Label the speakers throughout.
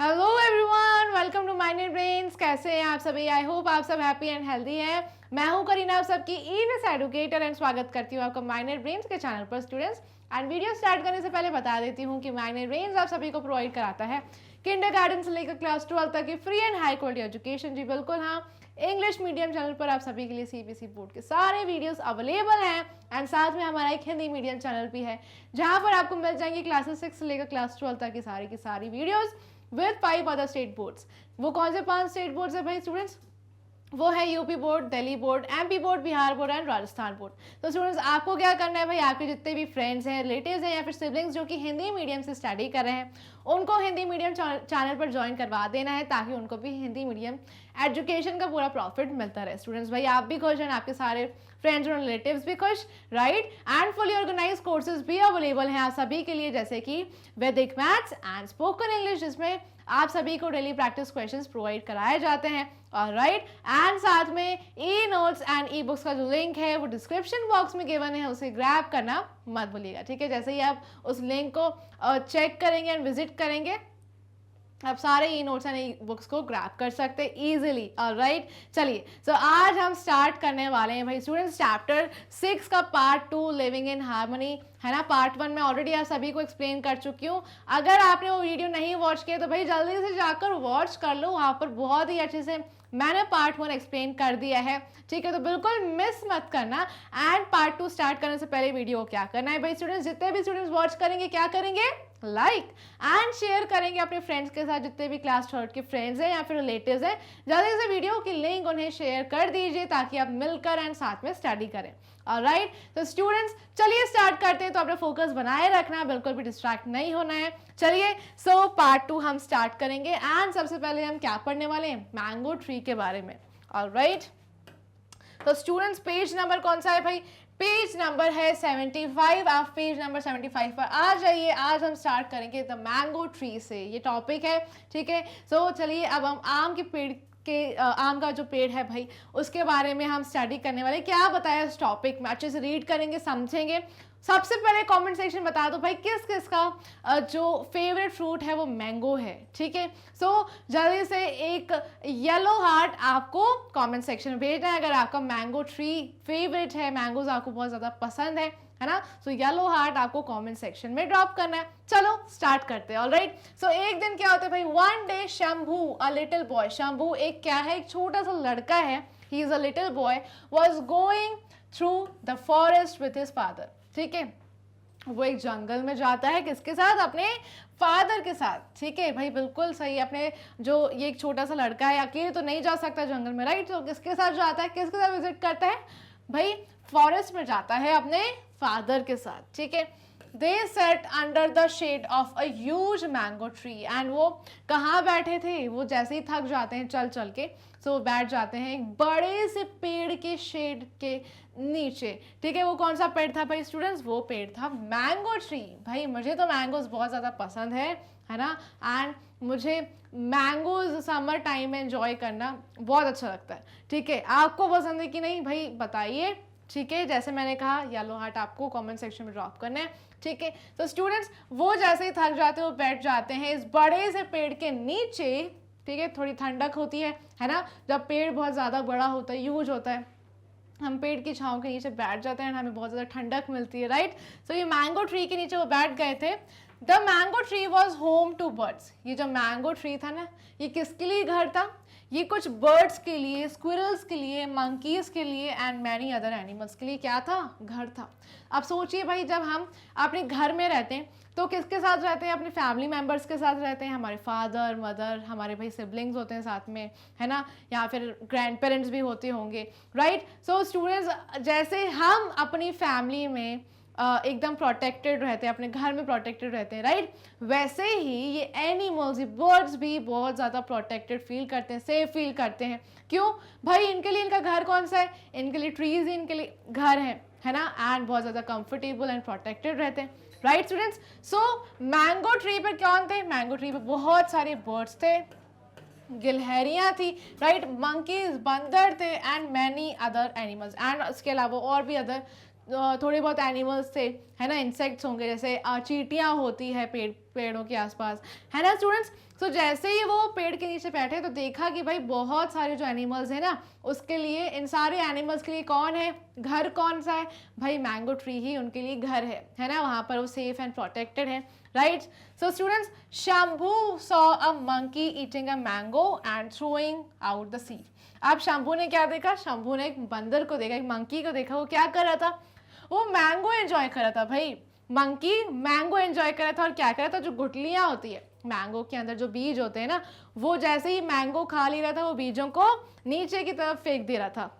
Speaker 1: Hello everyone, welcome to Mind Brains. कैसे हैं आप सभी? आई होप आप सब हैप्पी एंड हेल्दी हैं। मैं हूं करीना, आप सबकी ईवीएस एडुकेटर एंड स्वागत करती हूं आपका माइंड ब्रेन्स के चैनल पर स्टूडेंट्स। एंड वीडियो स्टार्ट करने से पहले बता देती हूं कि माइंड ब्रेन्स आप सभी को प्रोवाइड कराता है किंडरगार्टन से लेकर क्लास 12 तक की free and high quality education. जी बिल्कुल, हाँ, इंग्लिश मीडियम चैनल पर आप सभी के लिए सीबीएसई बोर्ड के सारे वीडियोस अवेलेबल हैं। एंड साथ में हमारा एक हिंदी मीडियम चैनल भी है जहां पर आपको मिल जाएंगे क्लासेस 6 से लेकर क्लास 12 तक की सारी videos with 5 other state boards. वो कौन से 5 स्टेट बोर्ड्स है भाई स्टूडेंट्स? वो है UP board, Delhi board, MP board, Bihar board and Rajasthan board. तो स्टूडेंट्स, आपको क्या करना है भाई, आपके जितने भी फ्रेंड्स हैं, रिलेटिव्स हैं या फिर सिबलिंग्स जो कि हिंदी मीडियम से स्टडी कर रहे हैं, उनको हिंदी मीडियम चैनल पर ज्वाइन करवा देना है ताकि उनको भी हिंदी मीडियम एजुकेशन का पूरा प्रॉफिट मिलता रहे। स्टूडेंट्स भाई, आप भी खुश हैं, आपके सारे फ्रेंड्स और रिलेटिव्स भी खुश, right? And fully organise courses भी अवेलेबल हैं आप सभी के लिए, जैसे कि वैदिक मैथ्स एंड स्पोकन इंग्लिश, जिसमें आप सभी को डेली प्रैक्टिस क्वेश्चंस प्रोवाइड कराए जाते हैं। ऑलराइट, एंड साथ में e notes and e books का जो लिंक है वो डिस्क्रिप्शन बॉक्स में गिवन है, उसे ग्रैब करना मत भूलिएगा, ठीक है? जैसे ही आप उस लिंक को चेक करेंगे एंड विजिट करेंगे, आप सारे e notes and e books को ग्रैब कर सकते हैं इजीली। ऑलराइट, चलिए, सो आज हम स्टार्ट करने वाले हैं भाई स्टूडेंट्स चैप्टर 6 का पार्ट 2 लिविंग इन हार्मनी, है ना? पार्ट 1 में ऑलरेडी आप सभी को एक्सप्लेन कर चुकी हूँ। अगर आपने वो वीडियो नहीं वॉच किया तो भाई जल्दी से जाकर वॉच कर लो, वहाँ पर बहुत ही अच्छे से मैंने पार्ट 1 एक्सप्लेन कर दिया है, ठीक है? तो बिल्कुल मिस मत करना। एंड पार्ट 2 स्टार्ट करने से पहले वीडियो को क्या करना है भाई स्टूडेंट्स, जितने भी स्टूडेंट्स वॉच करेंगे क्या करेंगे, लाइक एंड शेयर करेंगे अपने फ्रेंड्स के साथ, जितने भी क्लास 3 के फ्रेंड्स हैं या फिर रिलेटिव्स हैं। जल्दी से वीडियो की लिंक उन्हें शेयर कर दीजिए ताकि आप मिलकर एंड साथ में स्टडी करें। ऑलराइट, तो स्टूडेंट्स चलिए स्टार्ट करते हैं। तो अपना फोकस बनाए रखना, बिल्कुल भी डिस्ट्रैक्ट नहीं होना है। चलिए, सो पार्ट 2 हम स्टार्ट करेंगे। एंड सबसे पहले हम क्या पढ़ने वाले हैं, मैंगो ट्री के बारे में। ऑलराइट, तो स्टूडेंट्स पेज नंबर कौन सा है भाई? पेज नंबर है 75। आप पेज नंबर 75 पर आ जाइए। आज हम स्टार्ट करेंगे द मैंगो ट्री से, ये टॉपिक है, ठीक है? सो चलिए, अब हम आम के पेड़ आम का जो पेड़ है भाई उसके बारे में हम स्टडी करने वाले। क्या बताया इस टॉपिक में, अच्छे से रीड करेंगे, समझेंगे। सबसे पहले कमेंट सेक्शन बता दो भाई किस किस का जो फेवरेट फ्रूट है वो मैंगो है, ठीक है? सो जल्दी से एक येलो हार्ट आपको कमेंट सेक्शन में भेजना है अगर आपका मैंगो ट्री फेवरेट है, मैंगोज आपको बहुत ज़्यादा पसंद है ना? सो येलो हार्ट आपको कमेंट सेक्शन में ड्रॉप करना है। चलो स्टार्ट करते हैं। ऑलराइट, सो एक दिन क्या होता है भाई, one day Shambhu a little boy, Shambhu एक क्या है, एक छोटा सा लड़का है, he is a little boy, was going through the forest with his father, ठीक है? वो एक जंगल में जाता है, किसके साथ? अपने फादर के साथ, ठीक है भाई? बिल्कुल सही। अपने जो ये एक छोटा सा लड़का है, अकेले तो नहीं जा सकता जंगल में, राइट? तो किसके साथ जाता है, किसके साथ विजिट करता है भाई? फॉरेस्ट में जाता है अपने फादर के साथ, ठीक है? They sat under the shade of a huge mango tree and वो कहाँ बैठे थे? वो जैसे ही थक जाते हैं चल चल के, सो बैठ जाते हैं एक बड़े से पेड़ के शेड के नीचे, ठीक है? वो कौन सा पेड़ था भाई स्टूडेंट्स? वो पेड़ था मैंगो ट्री। भाई मुझे तो मैंगोज बहुत ज़्यादा पसंद है ना? एंड मुझे मैंगोज समर टाइम में एंजॉय करना बहुत अच्छा लगता है, ठीक है? आपको पसंद है कि नहीं भाई, बताइए, ठीक है? जैसे मैंने कहा, येलो हार्ट आपको कमेंट सेक्शन में ड्रॉप करना है, ठीक है? तो स्टूडेंट्स, वो जैसे ही थक जाते हैं वो बैठ जाते हैं इस बड़े से पेड़ के नीचे, ठीक है? थोड़ी ठंडक होती है ना? जब पेड़ बहुत ज़्यादा बड़ा होता है, यूज होता है, हम पेड़ की छांव के नीचे बैठ जाते हैं, हमें बहुत ज़्यादा ठंडक मिलती है, राइट? सो ये मैंगो ट्री के नीचे वो बैठ गए थे। The mango tree was home to birds. ये जो मैंगो ट्री था ना, ये किसके लिए घर था? ये कुछ बर्ड्स के लिए, स्क्विरल्स के लिए, मंकीज के लिए एंड मैनी अदर एनिमल्स के लिए क्या था? घर था। अब सोचिए भाई, जब हम अपने घर में रहते हैं तो किसके साथ रहते हैं? अपने फैमिली मेम्बर्स के साथ रहते हैं, हमारे फादर मदर, हमारे भाई सिबलिंग्स होते हैं साथ में, है ना? या फिर ग्रैंड पेरेंट्स भी होते होंगे, राइट? सो स्टूडेंट्स, जैसे हम अपनी फैमिली में एकदम प्रोटेक्टेड रहते हैं, अपने घर में प्रोटेक्टेड रहते हैं, राइट? वैसे ही ये एनिमल्स, ये बर्ड्स भी बहुत ज़्यादा प्रोटेक्टेड फील करते हैं, सेफ फील करते हैं। क्यों भाई? इनके लिए इनका घर कौन सा है? इनके लिए ट्रीज ही इनके लिए घर है ना? एंड बहुत ज़्यादा कंफर्टेबल एंड प्रोटेक्टेड रहते हैं, राइट स्टूडेंट्स? सो मैंगो ट्री पर कौन थे? मैंगो ट्री पर बहुत सारे बर्ड्स थे, गिलहरियाँ थी, राइट? मंकीज, बंदर थे and many other animals, and उसके अलावा और भी अदर थोड़े बहुत एनिमल्स थे, है ना, इंसेक्ट्स होंगे, जैसे चींटियाँ होती है पेड़ों के आसपास, है ना स्टूडेंट्स। तो जैसे ही वो पेड़ के नीचे बैठे तो देखा कि भाई बहुत सारे जो एनिमल्स हैं ना, उसके लिए, इन सारे एनिमल्स के लिए कौन है घर, कौन सा है भाई, मैंगो ट्री ही उनके लिए घर है ना, वहाँ पर वो सेफ एंड प्रोटेक्टेड है, right. So students, Shambhu saw a monkey eating a mango and throwing out the seed. अब शंभू ने क्या देखा, शंभू ने एक बंदर को देखा, एक मंकी को देखा, वो क्या कर रहा था, वो मैंगो एंजॉय कर रहा था भाई। मंकी मैंगो एंजॉय कर रहा था और क्या कर रहा था, जो गुठलियां होती है मैंगो के अंदर, जो बीज होते हैं ना, वो जैसे ही मैंगो खा ले रहा था, वो बीजों को नीचे की तरफ फेंक दे रहा था,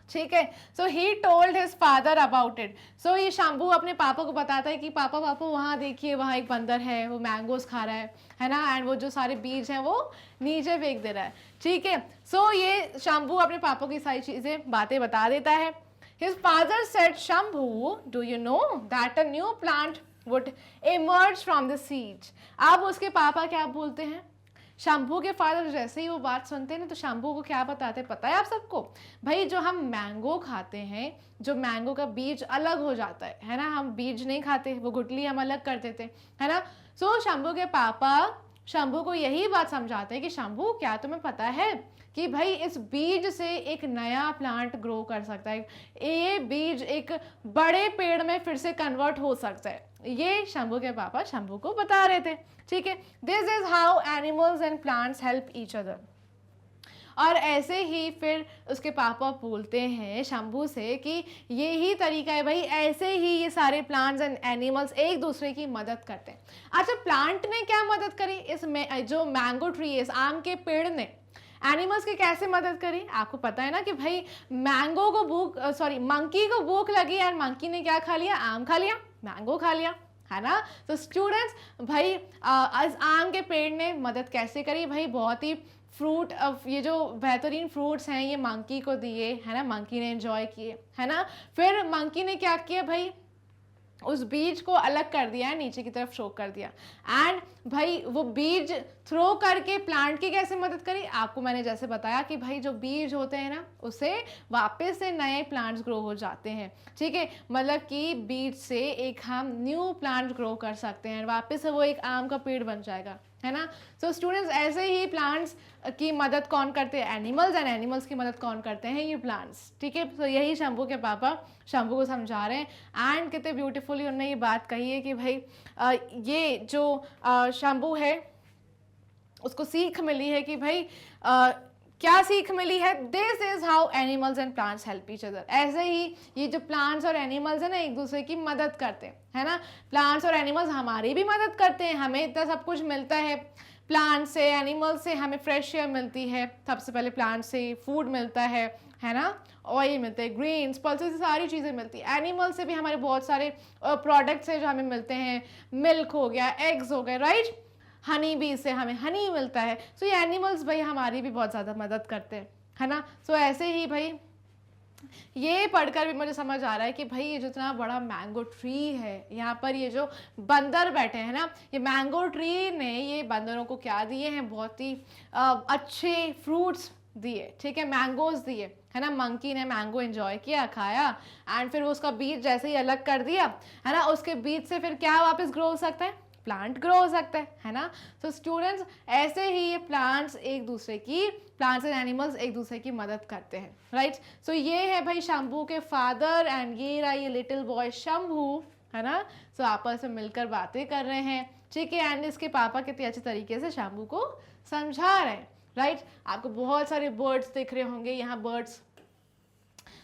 Speaker 1: ठीक है। So he told his father about it. So ये शंभू अपने पापा को बताता है कि पापा पापा वहाँ देखिए, वहाँ एक बंदर है, वो मैंगोज खा रहा है ना, एंड वो जो सारे बीज हैं वो नीचे फेंक दे रहा है, ठीक है। सो ये शंभू अपने पापा की सारी चीज़ें, बातें बता देता है। His father said, Shambhu, do you know that a new plant would emerge from the seeds? अब उसके पापा क्या बोलते हैं, शंभू के फादर जैसे ही वो बात सुनते हैं ना, तो शंभू को क्या बताते हैं पता है आप सबको, भाई जो हम मैंगो खाते हैं, जो मैंगो का बीज अलग हो जाता है ना, हम बीज नहीं खाते, वो गुठली हम अलग कर देते है ना। सो शंभू के पापा शंभू को यही बात समझाते हैं कि शंभू, क्या तुम्हें पता है कि भाई इस बीज से एक नया प्लांट ग्रो कर सकता है, ये बीज एक बड़े पेड़ में फिर से कन्वर्ट हो सकता है, ये शंभू के पापा शंभू को बता रहे थे, ठीक है। This is how animals and plants help each other. और ऐसे ही फिर उसके पापा बोलते हैं शंभू से कि यही तरीका है भाई, ऐसे ही ये सारे प्लांट्स एंड एनिमल्स एक दूसरे की मदद करते हैं। अच्छा, प्लांट ने क्या मदद करी, इसमें जो मैंगो ट्री है, इस आम के पेड़ ने एनिमल्स की कैसे मदद करी, आपको पता है ना कि भाई मैंगो को मंकी को भूख लगी एंड मंकी ने क्या खा लिया, आम खा लिया, मैंगो खा लिया, है ना। तो स्टूडेंट्स, भाई इस आम के पेड़ ने मदद कैसे करी भाई, बहुत ही फ्रूट, ये जो बेहतरीन फ्रूट्स हैं ये मंकी को दिए, है ना, मंकी ने एंजॉय किए, है ना। फिर मंकी ने क्या किया भाई, उस बीज को अलग कर दिया है, नीचे की तरफ शो कर दिया, एंड भाई वो बीज थ्रो करके प्लांट की कैसे मदद करी, आपको मैंने जैसे बताया कि भाई जो बीज होते हैं ना, उससे वापस से नए प्लांट्स ग्रो हो जाते हैं, ठीक है। मतलब कि बीज से एक हम न्यू प्लांट ग्रो कर सकते हैं, वापस से वो एक आम का पेड़ बन जाएगा, है ना। सो स्टूडेंट्स, ऐसे ही प्लांट्स की मदद कौन करते हैं, एनिमल्स, एंड एनिमल्स की मदद कौन करते हैं, ये प्लांट्स, ठीक है। तो यही शंभू के पापा शंभू को समझा रहे हैं, एंड कितने ब्यूटीफुली उन्होंने ये बात कही है कि भाई ये जो शंभू है उसको सीख मिली है कि भाई क्या सीख मिली है, this is how animals and plants help each other. ऐसे ही ये जो प्लांट्स और एनिमल्स है ना, एक दूसरे की मदद करते हैं, है ना। प्लांट्स और एनिमल्स हमारी भी मदद करते हैं, हमें इतना सब कुछ मिलता है प्लांट से, एनिमल से हमें फ्रेश एयर मिलती है, सबसे पहले प्लांट से फूड मिलता है ना, ऑयल मिलते हैं, ग्रेन्स, पल्सेस, सारी चीज़ें मिलती है। एनिमल से भी हमारे बहुत सारे प्रोडक्ट्स हैं जो हमें मिलते हैं, मिल्क हो गया, एग्स हो गए, राइट, हनी भी, इससे हमें हनी मिलता है। सो ये एनिमल्स भाई हमारी भी बहुत ज़्यादा मदद करते हैं, है ना। सो ऐसे ही भाई ये पढ़कर भी मुझे समझ आ रहा है कि भाई ये जितना बड़ा मैंगो ट्री है, यहाँ पर ये जो बंदर बैठे हैं ना, ये मैंगो ट्री ने ये बंदरों को क्या दिए हैं, बहुत ही अच्छे फ्रूट्स दिए, ठीक है, मैंगोज दिए, है ना। मंकी ने मैंगो एंजॉय किया, खाया, एंड फिर वो उसका बीज जैसे ही अलग कर दिया, है ना, उसके बीज से फिर क्या वापस ग्रो हो सकता है, प्लांट ग्रो हो सकता है ना। तो स्टूडेंट्स, ऐसे ही ये प्लांट्स एक दूसरे की, प्लांट्स एंड एनिमल्स एक दूसरे की मदद करते हैं, राइट। सो ये है भाई शंभू के फादर, एंड ये रहा ये लिटिल बॉय शंभू, है ना। सो आपस में मिलकर बातें कर रहे हैं, ठीक है, एंड इसके पापा कितने अच्छे तरीके से शंभू को समझा रहे हैं, राइट। आपको बहुत सारे बर्ड्स दिख रहे होंगे यहाँ, बर्ड्स,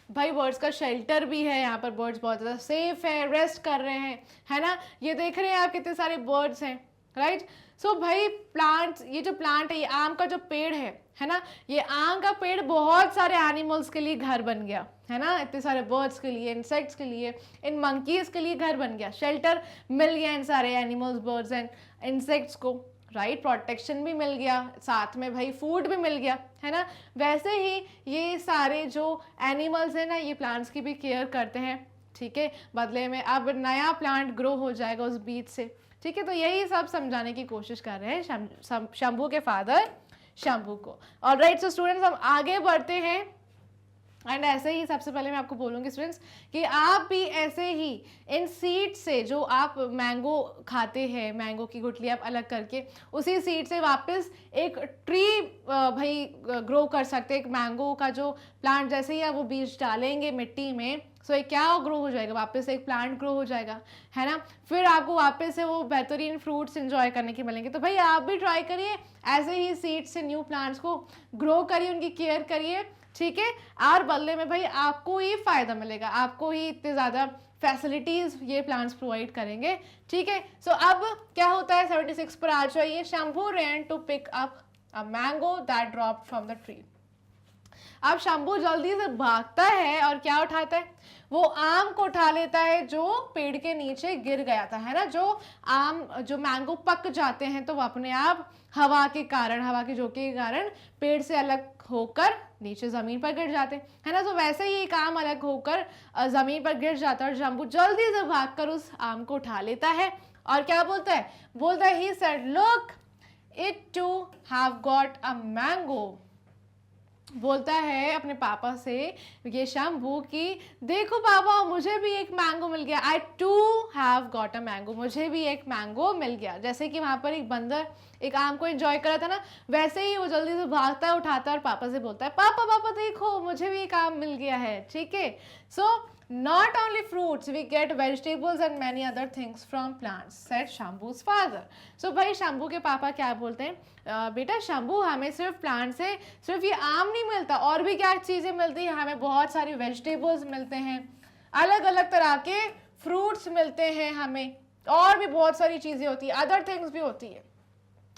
Speaker 1: भाई बर्ड्स का शेल्टर भी है यहाँ पर, बर्ड्स बहुत ज़्यादा सेफ है, रेस्ट कर रहे हैं, है ना। ये देख रहे हैं आप कितने सारे बर्ड्स हैं, राइट। सो भाई प्लांट्स, ये जो प्लांट है, ये आम का जो पेड़ है ना, ये आम का पेड़ बहुत सारे एनिमल्स के लिए घर बन गया, है ना, इतने सारे बर्ड्स के लिए, इंसेक्ट्स के लिए, इन मंकीज के लिए घर बन गया, शेल्टर मिल गया इन सारे एनिमल्स, बर्ड्स एंड इंसेक्ट्स को, राइट। प्रोटेक्शन भी मिल गया, साथ में भाई फूड भी मिल गया, है ना। वैसे ही ये सारे जो एनिमल्स हैं ना, ये प्लांट्स की भी केयर करते हैं, ठीक है, बदले में अब नया प्लांट ग्रो हो जाएगा उस बीज से, ठीक है। तो यही सब समझाने की कोशिश कर रहे हैं शंभू के फादर शंभू को। ऑलराइट, सो स्टूडेंट्स, हम आगे बढ़ते हैं एंड ऐसे ही सबसे पहले मैं आपको बोलूँगी स्टूडेंट्स कि आप भी ऐसे ही इन सीड से, जो आप मैंगो खाते हैं, मैंगो की गुठली आप अलग करके उसी सीड से वापस एक ट्री भाई ग्रो कर सकते हैं। एक मैंगो का जो प्लांट, जैसे ही आप वो बीज डालेंगे मिट्टी में, सो एक क्या ग्रो हो जाएगा, वापस एक प्लांट ग्रो हो जाएगा, है ना। फिर आपको वापस से वो बेहतरीन फ्रूट्स एंजॉय करने के मिलेंगे। तो भाई आप भी ट्राई करिए, ऐसे ही सीड से न्यू प्लांट्स को ग्रो करिए, उनकी केयर करिए, ठीक है। और बदले में भाई आपको ही फायदा मिलेगा, आपको ही इतने ज़्यादा फैसिलिटीज ये प्लांट्स प्रोवाइड करेंगे, ठीक है। सो अब क्या होता है, 76 पर आ जाइए। Shambhu ran to pick up a mango that dropped from the tree. अब शंभू जल्दी से भागता है और क्या उठाता है, वो आम को उठा लेता है जो पेड़ के नीचे गिर गया था, है ना। जो आम, जो मैंगो पक जाते हैं तो वो अपने आप हवा के कारण, हवा के झोंके के कारण पेड़ से अलग होकर नीचे जमीन पर गिर जाते हैं, है ना। तो वैसे ही एक आम अलग होकर जमीन पर गिर जाता है और शंभू जल्दी से भागकर उस आम को उठा लेता है और क्या बोलता है, बोलता है he said lucky to have got a mango. बोलता है अपने पापा से ये शंभू कि देखो पापा, मुझे भी एक मैंगो मिल गया, I too have got a mango, मुझे भी एक मैंगो मिल गया। जैसे कि वहाँ पर एक बंदर एक आम को एंजॉय कर रहा था ना, वैसे ही वो जल्दी से भागता है, उठाता है और पापा से बोलता है पापा पापा देखो मुझे भी एक आम मिल गया है, ठीक है। सो not only fruits, we get vegetables and many other things from plants, said Shambhu's father. So भाई शंभू के पापा क्या बोलते हैं, बेटा शंभू हमें सिर्फ प्लांट से सिर्फ ये आम नहीं मिलता, और भी क्या चीज़ें मिलती हैं, हमें बहुत सारी वेजिटेबल्स मिलते हैं, अलग अलग तरह के फ्रूट्स मिलते हैं हमें, और भी बहुत सारी चीज़ें होती है, अदर थिंग्स भी होती है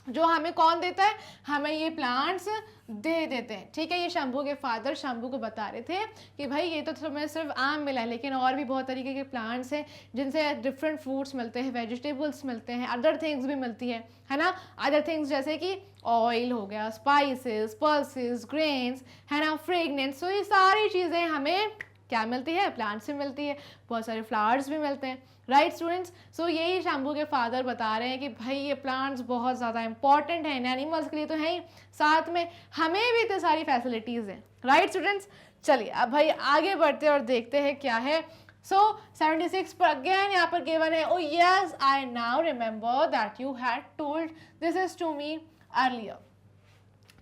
Speaker 1: जो हमें कौन देता है, हमें ये प्लांट्स दे देते हैं, ठीक है। ये शंभू के फादर शंभू को बता रहे थे कि भाई ये तो तुम्हें सिर्फ आम मिला है, लेकिन और भी बहुत तरीके के प्लांट्स हैं जिनसे डिफरेंट फ्रूट्स मिलते हैं, वेजिटेबल्स मिलते हैं, अदर थिंग्स भी मिलती है ना। अदर थिंग्स जैसे कि ऑयल हो गया, स्पाइसेस, पल्सेस, ग्रेन्स, है ना, फ्रेगनेंस। तो ये सारी चीज़ें हमें क्या मिलती है, प्लांट से मिलती है। बहुत सारे फ्लावर्स भी मिलते हैं, राइट स्टूडेंट्स। सो यही शंभू के फादर बता रहे हैं कि भाई ये प्लांट्स बहुत ज़्यादा इंपॉर्टेंट है, एनिमल्स के लिए तो है ही, साथ में हमें भी इतनी सारी फैसिलिटीज़ हैं, राइट स्टूडेंट्स। चलिए अब भाई आगे बढ़ते हैं और देखते हैं क्या है। सो 76 पर अगेन यहाँ पर गिवन है, oh yes I now remember that you had told this is to me earlier,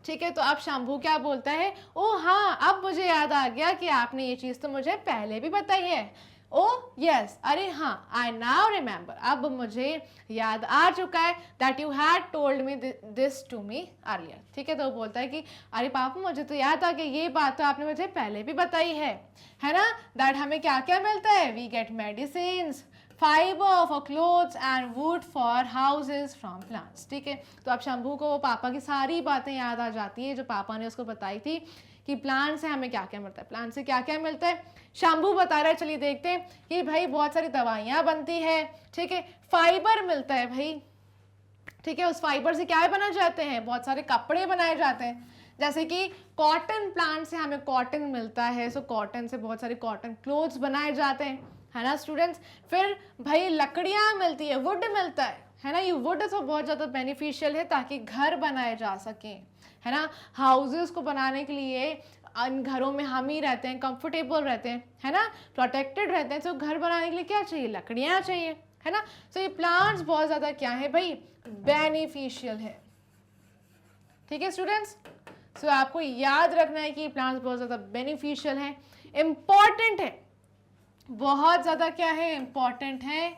Speaker 1: ठीक है। तो अब शंभू क्या बोलता है, ओ हाँ अब मुझे याद आ गया कि आपने ये चीज़ तो मुझे पहले भी बताई है। ओ यस, अरे हाँ, आई नाउ रिमेंबर, अब मुझे याद आ चुका है, that you had told me this to me earlier, ठीक है। तो वो बोलता है कि अरे पापा मुझे तो याद आ गया, ये बात तो आपने मुझे पहले भी बताई है ना। दैट हमें क्या क्या मिलता है, we get medicines, fibre for clothes and wood for houses from plants, ठीक है। तो अब शंभू को पापा की सारी बातें याद आ जाती है जो पापा ने उसको बताई थी कि प्लांट से हमें क्या क्या मिलता है, प्लांट से क्या क्या मिलता है। शंभू बता रहा है, चलिए देखते हैं कि भाई बहुत सारी दवाइयाँ बनती है, ठीक है, फाइबर मिलता है भाई, ठीक है। उस फाइबर से क्या बनाए जाते हैं, बहुत सारे कपड़े बनाए जाते हैं, जैसे कि कॉटन प्लांट से हमें कॉटन मिलता है, सो कॉटन से बहुत सारे कॉटन क्लोथ्स बनाए जाते हैं, है ना स्टूडेंट्स। फिर भाई लकड़ियाँ मिलती है, वुड मिलता है ना। ये वुड तो बहुत ज़्यादा बेनिफिशियल है ताकि घर बनाए जा सकें, है ना। हाउसेस को बनाने के लिए इन घरों में हम ही रहते हैं, कंफर्टेबल रहते हैं, है ना, प्रोटेक्टेड रहते हैं। तो घर बनाने के लिए क्या चाहिए, लकड़ियाँ चाहिए, है ना। तो ये प्लांट्स बहुत ज़्यादा क्या है भाई, बेनिफिशियल है, ठीक है स्टूडेंट्स। सो आपको याद रखना है कि प्लांट्स बहुत ज़्यादा बेनिफिशियल है, इम्पॉर्टेंट है, बहुत ज़्यादा क्या है, इम्पॉर्टेंट है,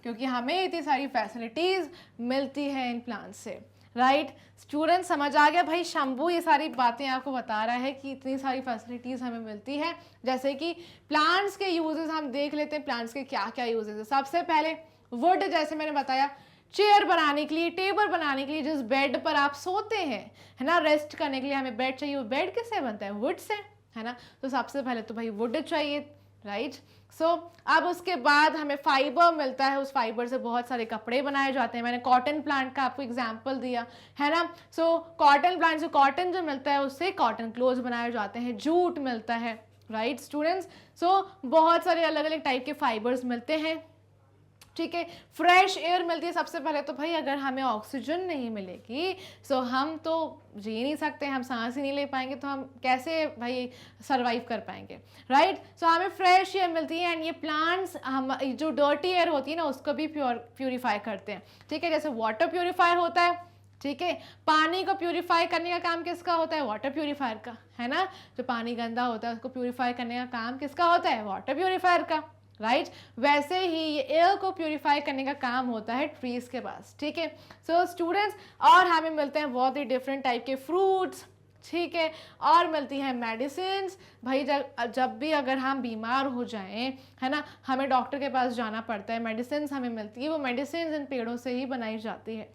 Speaker 1: क्योंकि हमें इतनी सारी फैसिलिटीज़ मिलती है इन प्लांट्स से, राइट स्टूडेंट। समझ आ गया भाई, शंभू ये सारी बातें आपको बता रहा है कि इतनी सारी फैसिलिटीज़ हमें मिलती है। जैसे कि प्लांट्स के यूजेस हम देख लेते हैं, प्लांट्स के क्या क्या यूजेस है। सबसे पहले वुड, जैसे मैंने बताया, चेयर बनाने के लिए, टेबल बनाने के लिए, जिस बेड पर आप सोते हैं, है ना, रेस्ट करने के लिए हमें बेड चाहिए, वो बेड किससे बनता है, वुड से, है ना। तो सबसे पहले तो भाई वुड चाहिए, राइट। सो अब उसके बाद हमें फाइबर मिलता है, उस फाइबर से बहुत सारे कपड़े बनाए जाते हैं। मैंने कॉटन प्लांट का आपको एग्जांपल दिया, है ना। सो कॉटन प्लांट से कॉटन जो मिलता है उससे कॉटन क्लोथ्स बनाए जाते हैं, जूट मिलता है, राइट स्टूडेंट्स। सो बहुत सारे अलग अलग टाइप के फाइबर्स मिलते हैं। ठीक है, फ्रेश एयर मिलती है सबसे पहले तो भाई। अगर हमें ऑक्सीजन नहीं मिलेगी सो हम तो जी नहीं सकते, हम सांस ही नहीं ले पाएंगे, तो हम कैसे भाई सरवाइव कर पाएंगे, राइट। सो हमें फ्रेश एयर मिलती है एंड ये प्लांट्स हम जो डर्टी एयर होती है ना उसको भी प्योरीफाई करते हैं, ठीक है। जैसे वाटर प्योरीफायर होता है, ठीक है, पानी को प्यूरिफाई करने का काम किसका होता है? वाटर प्यूरिफायर का, है ना। जो पानी गंदा होता है उसको प्यूरिफाई करने का काम किसका होता है? वाटर प्यूरिफायर का, राइट। वैसे ही ये एयर को प्यूरिफाई करने का काम होता है ट्रीज के पास, ठीक है। सो स्टूडेंट्स, और हमें मिलते हैं बहुत ही डिफरेंट टाइप के फ्रूट्स, ठीक है, और मिलती हैं मेडिसिन। भाई जब भी अगर हम बीमार हो जाएं, है ना, हमें डॉक्टर के पास जाना पड़ता है, मेडिसिन हमें मिलती है, वो मेडिसिन इन पेड़ों से ही बनाई जाती है,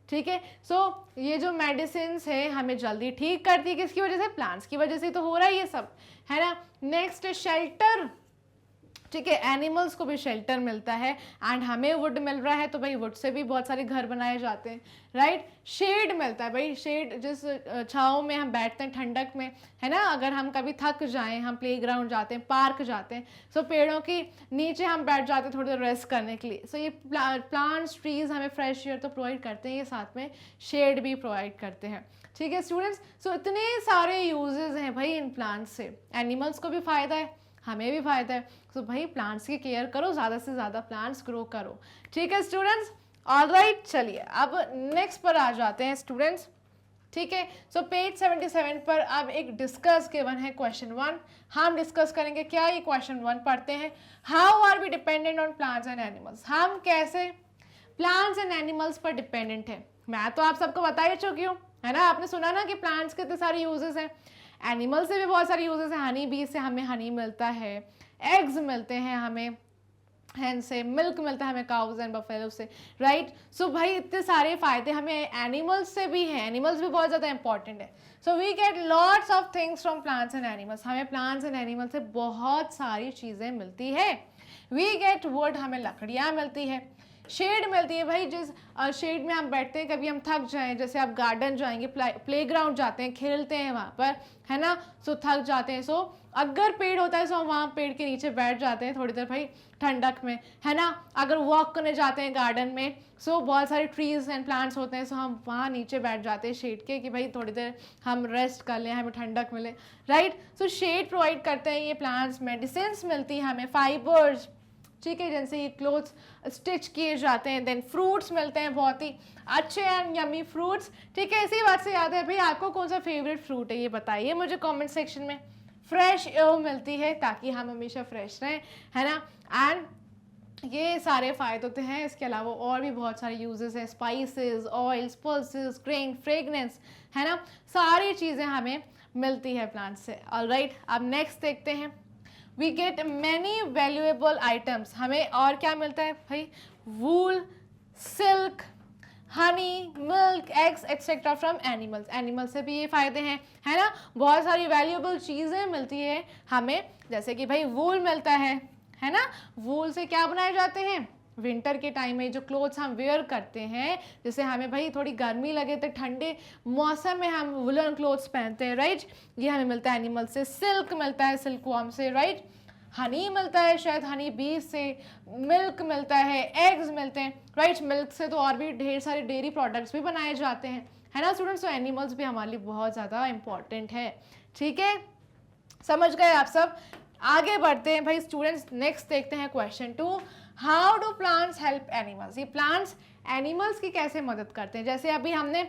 Speaker 1: ठीक है। सो ये जो मेडिसिन है हमें जल्दी ठीक करती है, किसकी वजह से? प्लांट्स की वजह से तो हो रहा है ये सब, है ना। नेक्स्ट शेल्टर, ठीक है, एनिमल्स को भी शेल्टर मिलता है एंड हमें वुड मिल रहा है, तो भाई वुड से भी बहुत सारे घर बनाए जाते हैं, राइट। शेड मिलता है भाई, शेड जिस छाँव में हम बैठते हैं ठंडक में, है ना। अगर हम कभी थक जाएं, हम प्लेग्राउंड जाते हैं, पार्क जाते हैं, सो पेड़ों की नीचे हम बैठ जाते हैं थोड़ी देर रेस्ट करने के लिए। सो ये प्लांट्स, ट्रीज हमें फ्रेश एयर तो प्रोवाइड करते हैं, ये साथ में शेड भी प्रोवाइड करते हैं, ठीक है स्टूडेंट्स। सो इतने सारे यूजेस हैं भाई इन प्लांट्स से, एनिमल्स को भी फायदा है, हमें भी फायदा है। तो भाई प्लांट्स की केयर करो, ज़्यादा से ज़्यादा प्लांट्स ग्रो करो, ठीक है स्टूडेंट्स। ऑलराइट, चलिए अब नेक्स्ट पर आ जाते हैं स्टूडेंट्स, ठीक है। सो पेज 77 पर अब एक डिस्कस गिवन है क्वेश्चन 1, हम डिस्कस करेंगे क्या। ये क्वेश्चन 1 पढ़ते हैं, how are we dependent on plants and animals. हम कैसे प्लांट्स एंड एनिमल्स पर डिपेंडेंट है। मैं तो आप सबको बता ही चुकी हूँ, है ना। आपने सुना ना कि प्लांट्स के इतने सारे यूजेस हैं, एनिमल से भी बहुत सारे यूजेस हैं। हनी बी से हमें हनी मिलता है, एग्स मिलते हैं हमें हैन से, मिल्क मिलता है हमें काउज एंड बफेलो से, राइट। सो भाई इतने सारे फायदे हमें एनिमल्स से भी हैं, एनिमल्स भी बहुत ज़्यादा इंपॉर्टेंट है। So we get lots of things from plants and animals. हमें प्लांट्स एंड एनिमल्स से बहुत सारी चीज़ें मिलती है। वी गेट वुड, हमें लकड़ियाँ मिलती है, शेड मिलती है भाई, जिस शेड में हम बैठते हैं, कभी हम थक जाएं, जैसे आप गार्डन जाएंगे, प्लेग्राउंड जाते हैं, खेलते हैं वहाँ पर, है ना। सो थक जाते हैं, सो अगर पेड़ होता है सो हम वहाँ पेड़ के नीचे बैठ जाते हैं थोड़ी देर भाई ठंडक में, है ना। अगर वॉक करने जाते हैं गार्डन में, सो बहुत सारे ट्रीज एंड प्लांट्स होते हैं, सो हम वहाँ नीचे बैठ जाते हैं शेड के, कि भाई थोड़ी देर हम रेस्ट कर लें, हमें ठंडक मिले, राइट। सो शेड प्रोवाइड करते हैं ये प्लांट्स। मेडिसिन मिलती है हमें, फाइबर्स, ठीक है, जैसे ये क्लोथ्स स्टिच किए जाते हैं। देन फ्रूट्स मिलते हैं, बहुत ही अच्छे एंड यमी फ्रूट्स, ठीक है। इसी बात से याद है भाई, आपको कौन सा फेवरेट फ्रूट है ये बताइए मुझे कमेंट सेक्शन में। फ्रेश एयर मिलती है ताकि हम हमेशा फ्रेश रहें, है ना। एंड ये सारे फायदे होते हैं, इसके अलावा और भी बहुत सारे यूजेस हैं, spices, oils, pulses, grain, fragrance, है ना। सारी चीज़ें हमें मिलती है प्लांट से। ऑलराइट, अब नेक्स्ट देखते हैं, we get many valuable items. हमें और क्या मिलता है भाई? Wool, silk, honey, milk, eggs etcetera from animals. Animal से भी ये फायदे हैं, है ना। बहुत सारी वैल्यूएबल चीज़ें मिलती है हमें, जैसे कि भाई वूल मिलता है ना। वूल से क्या बनाए जाते हैं? विंटर के टाइम में जो क्लोथ्स हम वेयर करते हैं, जैसे हमें भाई थोड़ी गर्मी लगे तो ठंडे मौसम में हम वुलन क्लोथ्स पहनते हैं, राइट। ये हमें मिलता है एनिमल से। सिल्क मिलता है सिल्क वॉर्म से, राइट। हनी मिलता है शायद हनी बीज से। मिल्क मिलता है, एग्स मिलते हैं, राइट। मिल्क से तो और भी ढेर सारे डेयरी प्रोडक्ट्स भी बनाए जाते हैं, है ना स्टूडेंट्स। तो एनिमल्स भी हमारे लिए बहुत ज़्यादा इंपॉर्टेंट है, ठीक है। समझ गए आप सब? आगे बढ़ते हैं भाई स्टूडेंट्स, नेक्स्ट देखते हैं question 2, how do plants help animals. ये प्लांट्स एनिमल्स की कैसे मदद करते हैं। जैसे अभी हमने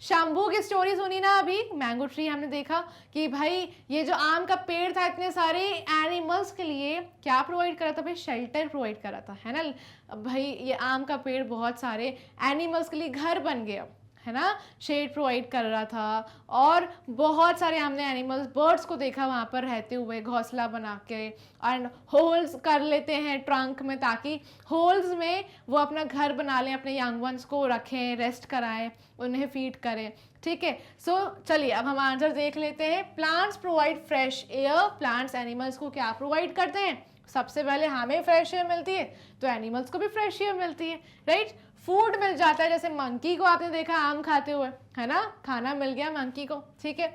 Speaker 1: शंभू की स्टोरी सुनी ना, अभी मैंगो ट्री हमने देखा कि भाई ये जो आम का पेड़ था इतने सारे एनिमल्स के लिए क्या प्रोवाइड करा था भाई? शेल्टर प्रोवाइड करा था, है ना भाई। ये आम का पेड़ बहुत सारे एनिमल्स के लिए घर बन गया, है ना, शेड प्रोवाइड कर रहा था। और बहुत सारे हमने एनिमल्स, बर्ड्स को देखा वहाँ पर रहते हुए घोंसला बना के, एंड होल्स कर लेते हैं ट्रंक में, ताकि होल्स में वो अपना घर बना लें, अपने यंग वंस को रखें, रेस्ट कराएं, उन्हें फीड करें, ठीक है। सो चलिए अब हम आंसर देख लेते हैं। Plants provide fresh air. Plants animals को क्या प्रोवाइड करते हैं? सबसे पहले हमें फ्रेश एयर मिलती है तो एनिमल्स को भी फ्रेश एयर मिलती है, राइट। फूड मिल जाता है, जैसे मंकी को आपने देखा आम खाते हुए, है ना, खाना मिल गया मंकी को, ठीक है।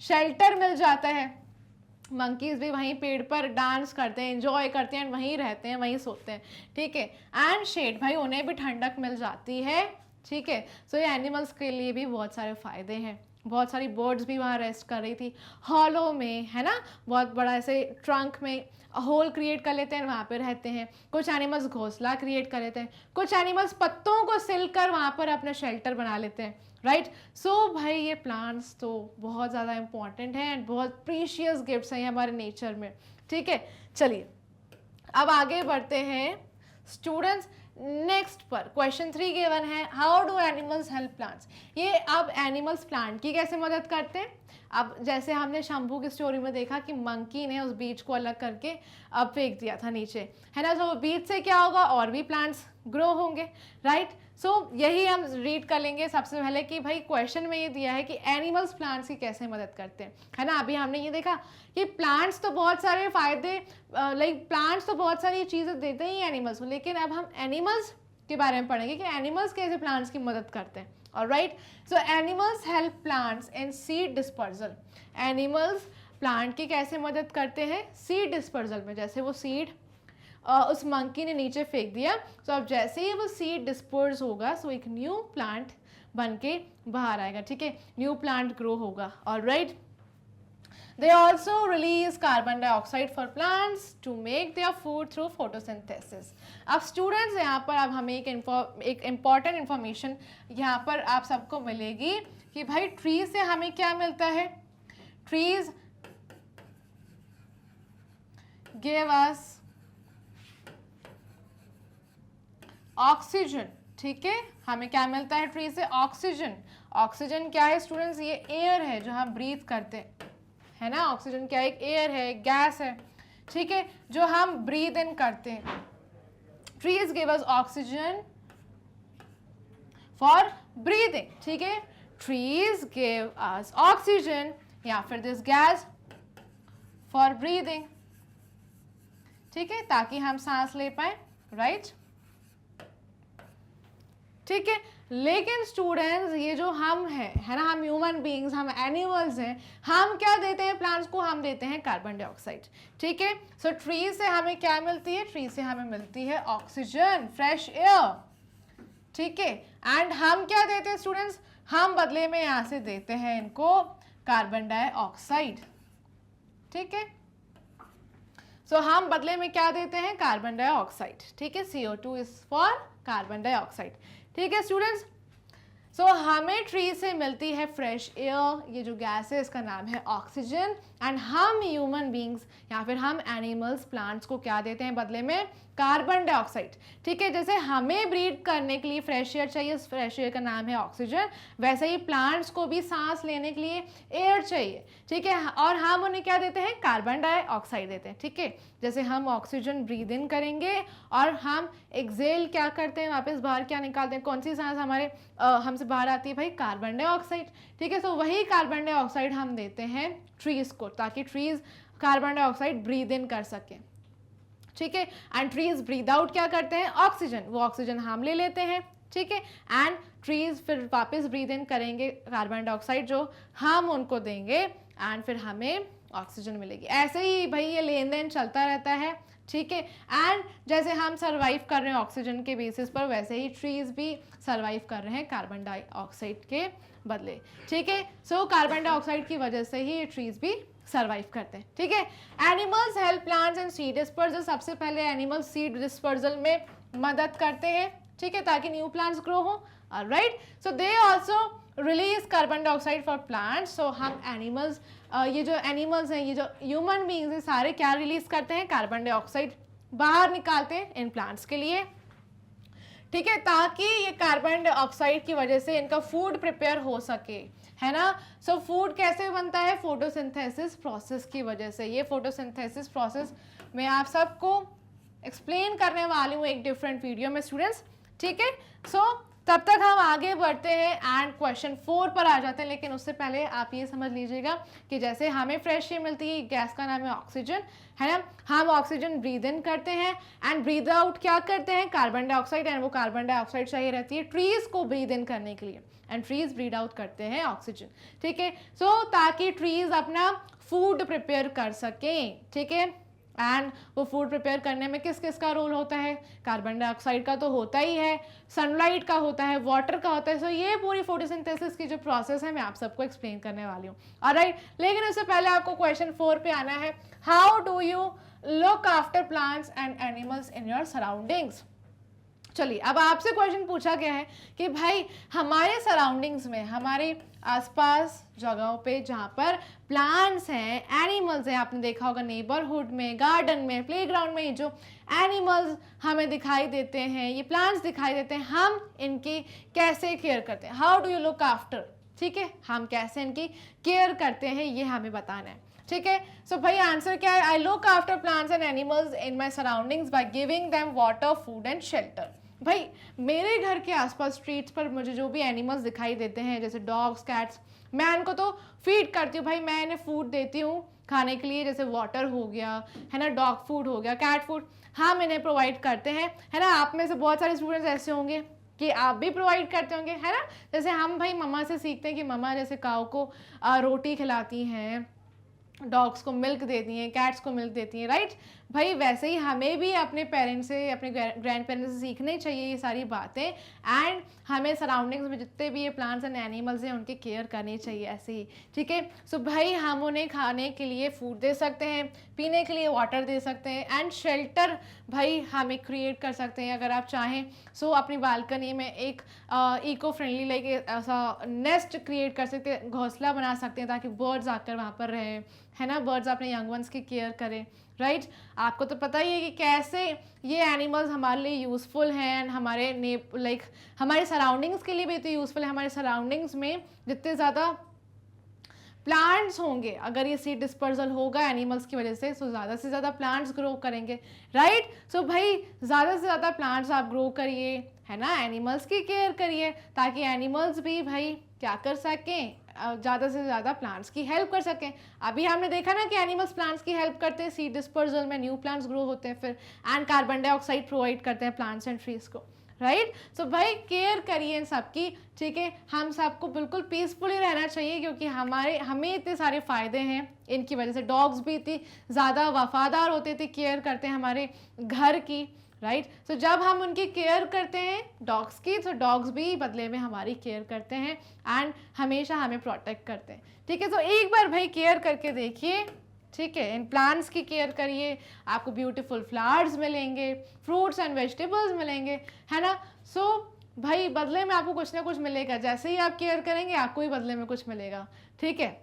Speaker 1: शेल्टर मिल जाता है, मंकीज भी वहीं पेड़ पर डांस करते हैं, एंजॉय करते हैं, वहीं रहते हैं, वहीं सोते हैं, ठीक है। एंड शेड, भाई उन्हें भी ठंडक मिल जाती है, ठीक है। सो ये एनिमल्स के लिए भी बहुत सारे फायदे हैं। बहुत सारी बर्ड्स भी वहाँ रेस्ट कर रही थी हॉलो में, है ना, बहुत बड़ा ऐसे ट्रंक में होल क्रिएट कर लेते हैं, वहाँ पे रहते हैं। कुछ एनिमल्स घोंसला क्रिएट कर लेते हैं, कुछ एनिमल्स पत्तों को सिल कर वहाँ पर अपना शेल्टर बना लेते हैं, राइट। सो भाई ये प्लांट्स तो बहुत ज़्यादा इंपॉर्टेंट है एंड बहुत प्रीशियस गिफ्ट्स हैं हमारे नेचर में, ठीक है। चलिए अब आगे बढ़ते हैं स्टूडेंट्स नेक्स्ट पर। क्वेश्चन 3 गिवन है, how do animals help plants. ये अब एनिमल्स प्लांट की कैसे मदद करते हैं। अब जैसे हमने शंभू की स्टोरी में देखा कि मंकी ने उस बीज को अलग करके अब फेंक दिया था नीचे, है ना। तो बीज से क्या होगा, और भी प्लांट्स ग्रो होंगे, राइट। सो यही हम रीड कर लेंगे सबसे पहले कि भाई क्वेश्चन में ये दिया है कि एनिमल्स प्लांट्स की कैसे मदद करते हैं, है ना। अभी हमने ये देखा कि प्लांट्स तो बहुत सारे फायदे, लाइक प्लांट्स तो बहुत सारी चीज़ें देते ही एनिमल्स को, लेकिन अब हम एनिमल्स के बारे में पढ़ेंगे कि एनिमल्स कैसे प्लांट्स की मदद करते हैं। Alright, so animals help plants in seed dispersal. Animals plant की कैसे मदद करते हैं, सीड डिस्पर्सल में। जैसे वो सीड उस मंकी ने नीचे फेंक दिया, तो अब जैसे ही वो सीड डिस्पर्स होगा, सो एक न्यू प्लांट बन के बाहर आएगा, ठीक है, न्यू प्लांट ग्रो होगा। Alright, they also release carbon dioxide for plants to make their food through photosynthesis. अब स्टूडेंट्स यहाँ पर अब हमें एक इम्पॉर्टेंट इंफॉर्मेशन यहाँ पर आप सबको मिलेगी कि भाई ट्री से हमें क्या मिलता है। ट्रीज give us ऑक्सीजन, ठीक है। हमें क्या मिलता है ट्री से, ऑक्सीजन। ऑक्सीजन क्या है स्टूडेंट्स, ये एयर है जो हम ब्रीथ करते हैं, है ना। ऑक्सीजन क्या है, एक एयर है, गैस है, ठीक है, जो हम ब्रीथ इन करते हैं। Trees give us oxygen for breathing, ठीक है। ट्रीज गिव अस ऑक्सीजन या फिर दिस गैस फॉर ब्रीदिंग, ठीक है, ताकि हम सांस ले पाए, राइट, ठीक है। लेकिन स्टूडेंट्स ये जो हम हैं, है ना, हम ह्यूमन बीइंग्स, हम एनिमल्स हैं, हम क्या देते हैं प्लांट्स को, हम देते हैं कार्बन डाइऑक्साइड, ठीक है। सो ट्री से हमें क्या मिलती है, ट्री से हमें मिलती है ऑक्सीजन, फ्रेश एयर, ठीक है। एंड हम क्या देते हैं स्टूडेंट्स, हम बदले में यहाँ से देते हैं इनको कार्बन डाइऑक्साइड, ठीक है। सो हम बदले में क्या देते हैं, कार्बन डाइऑक्साइड, ठीक है। CO2 is for carbon dioxide, ठीक है स्टूडेंट्स। सो हमें ट्री से मिलती है फ्रेश एयर, ये जो गैस है इसका नाम है ऑक्सीजन। एंड हम ह्यूमन बींग्स या फिर हम एनिमल्स प्लांट्स को क्या देते हैं बदले में, कार्बन डाइऑक्साइड, ठीक है। जैसे हमें ब्रीथ करने के लिए फ्रेश एयर चाहिए, फ्रेश एयर का नाम है ऑक्सीजन, वैसे ही प्लांट्स को भी सांस लेने के लिए एयर चाहिए, ठीक है। और हम उन्हें क्या देते हैं, कार्बन डाइऑक्साइड देते हैं, ठीक है। जैसे हम ऑक्सीजन ब्रीद इन करेंगे और हम एक्सेल क्या करते हैं, वापस बाहर क्या निकालते हैं, कौन सी सांस हमारे हमसे बाहर आती है भाई, कार्बन डाइऑक्साइड, ठीक है। तो वही कार्बन डाइऑक्साइड हम देते हैं ट्रीज को, ताकि trees carbon dioxide breathe in कर सकें, ठीक है। एंड ट्रीज ब्रीद आउट क्या करते हैं, ऑक्सीजन, वो ऑक्सीजन हम ले लेते हैं, ठीक है। एंड ट्रीज फिर वापस ब्रीद इन करेंगे कार्बन डाइऑक्साइड जो हम उनको देंगे, एंड फिर हमें ऑक्सीजन मिलेगी। ऐसे ही भाई ये लेन देन चलता रहता है, ठीक है। एंड जैसे हम सर्वाइव कर रहे हैं ऑक्सीजन के बेसिस पर, वैसे ही ट्रीज भी सर्वाइव कर रहे हैं कार्बन डाइऑक्साइड के बदले, ठीक है। सो कार्बन डाइऑक्साइड की वजह से ही ये ट्रीज भी सर्वाइव करते हैं, ठीक है। Animals help plants and seed dispersal. सबसे पहले एनिमल्स सीड डिस्पर्सल में मदद करते हैं, ठीक है, ताकि न्यू प्लांट्स ग्रो हो, right. So they also release carbon dioxide for plants. So हम एनिमल्स, ये जो एनिमल्स हैं, ये जो ह्यूमन बींग्स हैं, सारे क्या रिलीज करते हैं, कार्बन डाइऑक्साइड बाहर निकालते हैं इन प्लांट्स के लिए, ठीक है, ताकि ये कार्बन डाइऑक्साइड की वजह से इनका फूड प्रिपेयर हो सके, है ना। सो फूड कैसे बनता है, फोटोसिंथेसिस प्रोसेस की वजह से। ये फोटोसिंथेसिस प्रोसेस मैं आप सबको एक्सप्लेन करने वाली हूँ एक डिफरेंट वीडियो में स्टूडेंट्स, ठीक है। सो तब तक हम आगे बढ़ते हैं एंड क्वेश्चन 4 पर आ जाते हैं, लेकिन उससे पहले आप ये समझ लीजिएगा कि जैसे हमें फ्रेश एयर मिलती है, गैस का नाम है ऑक्सीजन, है ना, हम ऑक्सीजन ब्रीद इन करते हैं एंड ब्रीद आउट क्या करते हैं, कार्बन डाइऑक्साइड, एंड वो कार्बन डाइऑक्साइड चाहिए रहती है ट्रीज को ब्रीद इन करने के लिए, एंड ट्रीज ब्रीद आउट करते हैं ऑक्सीजन, ठीक है। सो ताकि ट्रीज अपना फूड प्रिपेयर कर सकें, ठीक है। एंड वो फूड प्रिपेयर करने में किस किस का रोल होता है, कार्बन डाइऑक्साइड का तो होता ही है, सनलाइट का होता है, वाटर का होता है। सो ये पूरी फोटोसिंथेसिस की जो प्रोसेस है मैं आप सबको एक्सप्लेन करने वाली हूँ, ऑलराइट। लेकिन उससे पहले आपको क्वेश्चन 4 पे आना है, how do you look after plants and animals in your surroundings. चलिए, अब आपसे क्वेश्चन पूछा गया है कि भाई हमारे सराउंडिंग्स में, हमारे आसपास जगहों पे जहाँ पर प्लांट्स हैं, एनिमल्स हैं, आपने देखा होगा नेबरहुड में, गार्डन में, प्लेग्राउंड में, जो एनिमल्स हमें दिखाई देते हैं, ये प्लांट्स दिखाई देते हैं, हम इनकी कैसे केयर करते हैं, how do you look after, ठीक है, हम कैसे इनकी केयर करते हैं ये हमें बताना है, ठीक है। सो भाई आंसर क्या है, I look after plants and animals in my surroundings by giving them water, food and shelter. भाई मेरे घर के आसपास स्ट्रीट्स पर मुझे जो भी एनिमल्स दिखाई देते हैं, जैसे डॉग्स, कैट्स, मैं इनको तो फीड करती हूँ भाई, मैं इन्हें फूड देती हूँ खाने के लिए, जैसे वाटर हो गया, है ना, डॉग फूड हो गया, कैट फूड हम इन्हें प्रोवाइड करते हैं, है ना। आप में से बहुत सारे स्टूडेंट्स ऐसे होंगे कि आप भी प्रोवाइड करते होंगे, है ना। जैसे हम भाई मम्मा से सीखते हैं कि मम्मा जैसे काऊ को रोटी खिलाती हैं, डॉग्स को मिल्क देती हैं, कैट्स को मिल्क देती हैं, राइट। भाई वैसे ही हमें भी अपने पेरेंट्स से, अपने ग्रैंड पेरेंट्स से सीखनी चाहिए ये सारी बातें, एंड हमें सराउंडिंग्स में जितने भी ये प्लांट्स एंड एनिमल्स हैं उनकी केयर करनी चाहिए ऐसे ही, ठीक है। सो भाई हम उन्हें खाने के लिए फूड दे सकते हैं, पीने के लिए वाटर दे सकते हैं, एंड शेल्टर भाई हम एक क्रिएट कर सकते हैं अगर आप चाहें। सो अपनी बालकनी में एक इको फ्रेंडली लाइक ऐसा नेस्ट क्रिएट कर सकते हैं, घोंसला बना सकते हैं ताकि बर्ड्स आकर वहाँ पर रहें, है ना, बर्ड्स अपने यंग वंस की केयर करें, राइट। आपको तो पता ही है कि कैसे ये एनिमल्स हमारे लिए यूज़फुल हैं, एंड हमारे लाइक हमारे सराउंडिंग्स के लिए भी तो यूज़फुल है। हमारे सराउंडिंग्स में जितने ज़्यादा प्लांट्स होंगे, अगर ये सीड डिस्पर्सल होगा एनिमल्स की वजह से, सो ज़्यादा से ज़्यादा प्लांट्स ग्रो करेंगे, राइट। सो भाई ज़्यादा से ज़्यादा प्लांट्स आप ग्रो करिए, है ना, एनिमल्स की केयर करिए ताकि एनिमल्स भी भाई क्या कर सकें, ज़्यादा से ज़्यादा प्लांट्स की हेल्प कर सकें। अभी हमने देखा ना कि एनिमल्स प्लांट्स की हेल्प करते हैं, सीड डिस्पर्सल में न्यू प्लांट्स ग्रो होते हैं, फिर एंड कार्बन डाइऑक्साइड प्रोवाइड करते हैं प्लांट्स एंड ट्रीज को, राइट। सो भाई केयर करिए इन सबकी, ठीक है। हम सबको बिल्कुल पीसफुली रहना चाहिए क्योंकि हमें इतने सारे फ़ायदे हैं इनकी वजह से। डॉग्स भी इतनी ज़्यादा वफादार होते थे, केयर करते हैं हमारे घर की, राइट। सो जब हम उनकी केयर करते हैं डॉग्स की, तो डॉग्स भी बदले में हमारी केयर करते हैं एंड हमेशा हमें प्रोटेक्ट करते हैं, ठीक है। तो एक बार भाई केयर करके देखिए, ठीक है। इन प्लांट्स की केयर करिए, आपको ब्यूटीफुल फ्लावर्स मिलेंगे, फ्रूट्स एंड वेजिटेबल्स मिलेंगे, है ना। सो भाई बदले में आपको कुछ ना कुछ मिलेगा, जैसे ही आप केयर करेंगे आपको ही बदले में कुछ मिलेगा, ठीक है।